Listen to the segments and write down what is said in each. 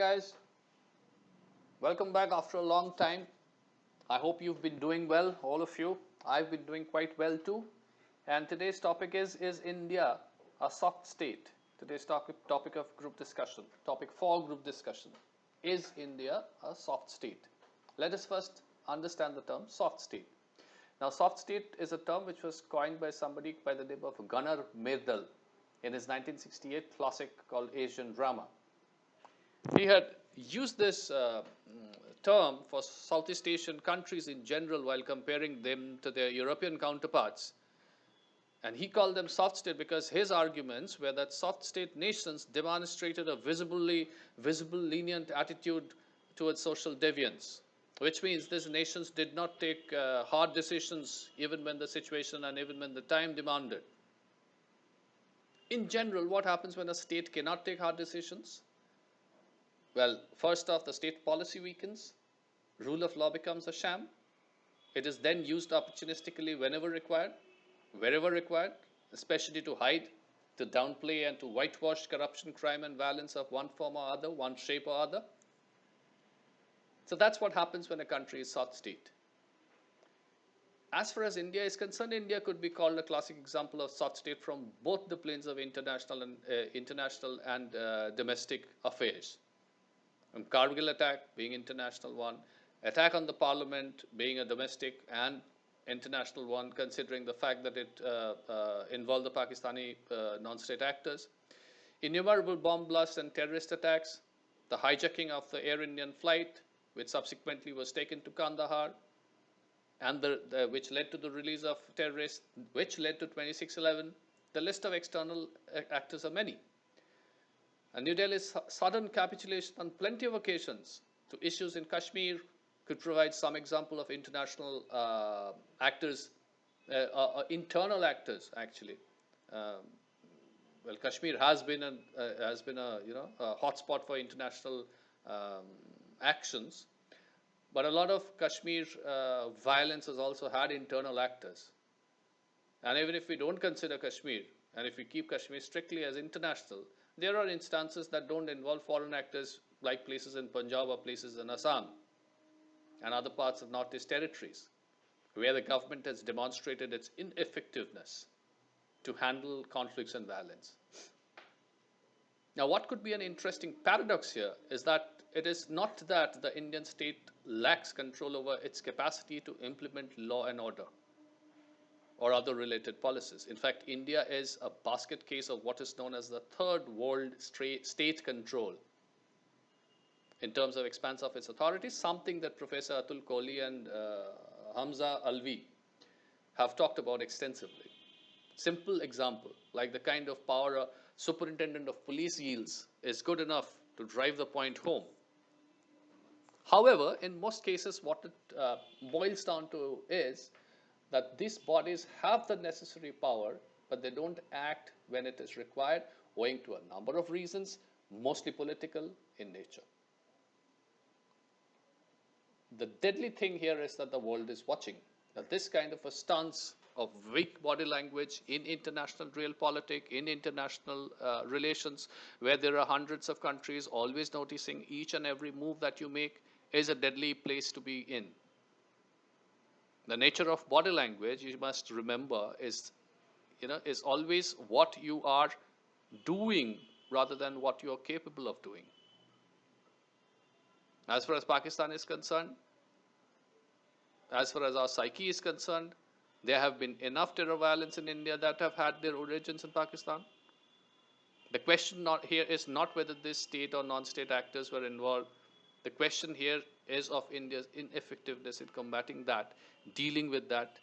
guys. Welcome back after a long time. I hope you've been doing well, all of you. I've been doing quite well too. And today's topic is India a soft state? Today's topic of group discussion, topic for group discussion. Is India a soft state? Let us first understand the term soft state. Now, soft state is a term which was coined by somebody by the name of Gunnar Myrdal in his 1968 classic called Asian Drama. He had used this term for Southeast Asian countries in general while comparing them to their European counterparts. And he called them soft state because his arguments were that soft state nations demonstrated a visible lenient attitude towards social deviance, which means these nations did not take hard decisions even when the situation and even when the time demanded. In general, what happens when a state cannot take hard decisions? Well, first off, the state policy weakens, rule of law becomes a sham. It is then used opportunistically whenever required, wherever required, especially to hide, to downplay, and to whitewash corruption, crime, and violence of one form or other, one shape or other. So that's what happens when a country is soft state. As far as India is concerned, India could be called a classic example of soft state from both the planes of international and domestic affairs. Kargil attack being international one, attack on the parliament being a domestic and international one, considering the fact that it involved the Pakistani non-state actors, innumerable bomb blasts and terrorist attacks, the hijacking of the Air Indian flight, which subsequently was taken to Kandahar, and which led to the release of terrorists, which led to 26/11. The list of external actors are many. And New Delhi's sudden capitulation on plenty of occasions to issues in Kashmir could provide some example of international actors, internal actors actually. Well, Kashmir has been a hotspot for international actions, but a lot of Kashmir violence has also had internal actors. And even if we don't consider Kashmir, and if we keep Kashmir strictly as international, there are instances that don't involve foreign actors, like places in Punjab or places in Assam and other parts of Northeast territories, where the government has demonstrated its ineffectiveness to handle conflicts and violence. Now, what could be an interesting paradox here is that it is not that the Indian state lacks control over its capacity to implement law and order or other related policies. In fact, India is a basket case of what is known as the third world state control in terms of expanse of its authority, something that Professor Atul Kohli and Hamza Alvi have talked about extensively. Simple example, like the kind of power a superintendent of police yields is good enough to drive the point home. However, in most cases, what it boils down to is that these bodies have the necessary power, but they don't act when it is required, owing to a number of reasons, mostly political in nature. The deadly thing here is that the world is watching. That this kind of a stance of weak body language in international realpolitik, in international relations, where there are hundreds of countries always noticing each and every move that you make, is a deadly place to be in. The nature of body language, you must remember, is always what you are doing rather than what you are capable of doing. As far as Pakistan is concerned, as far as our psyche is concerned, there have been enough terror violence in India that have had their origins in Pakistan. The question here is not whether this state or non-state actors were involved. The question here is of India's ineffectiveness in combating that, dealing with that.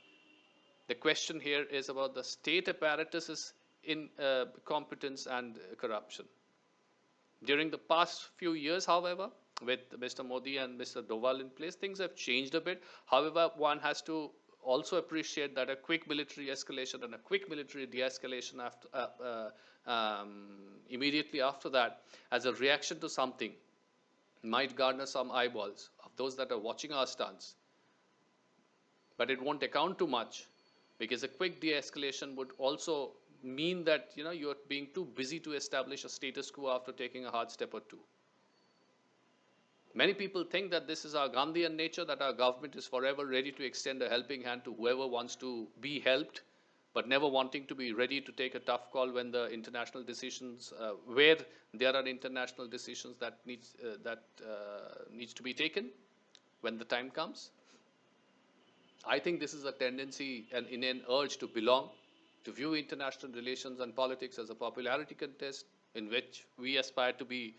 The question here is about the state apparatus's incompetence and corruption. During the past few years, however, with Mr. Modi and Mr. Doval in place, things have changed a bit. However, one has to also appreciate that a quick military escalation and a quick military de-escalation immediately after that, as a reaction to something, might garner some eyeballs of those that are watching our stance. But it won't account to much, because a quick de-escalation would also mean that you're being too busy to establish a status quo after taking a hard step or two. Many people think that this is our Gandhian nature, that our government is forever ready to extend a helping hand to whoever wants to be helped, but never wanting to be ready to take a tough call when the international decisions, where there are international decisions that needs to be taken when the time comes. I think this is a tendency, an innate urge to belong, to view international relations and politics as a popularity contest in which we aspire to be,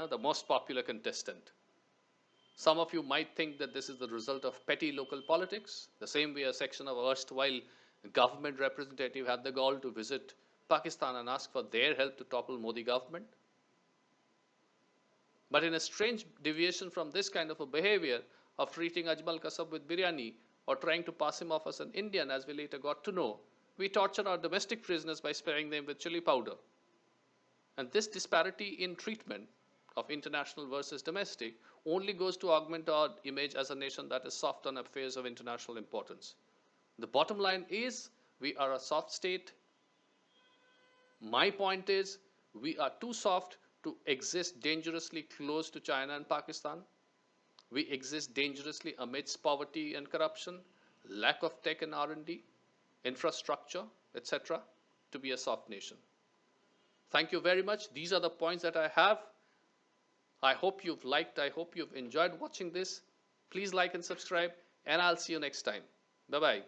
the most popular contestant. Some of you might think that this is the result of petty local politics, the same way a section of erstwhile government representative had the gall to visit Pakistan and ask for their help to topple Modi government. But in a strange deviation from this kind of a behavior of treating Ajmal Kasab with biryani or trying to pass him off as an Indian, as we later got to know, we torture our domestic prisoners by sparing them with chili powder. And this disparity in treatment of international versus domestic only goes to augment our image as a nation that is soft on affairs of international importance. The bottom line is we are a soft state. My point is we are too soft to exist dangerously close to China and Pakistan. We exist dangerously amidst poverty and corruption, lack of tech and R&D, infrastructure, etc., to be a soft nation. Thank you very much. These are the points that I have. I hope you've liked, I hope you've enjoyed watching this. Please like and subscribe, and I'll see you next time. Bye-bye.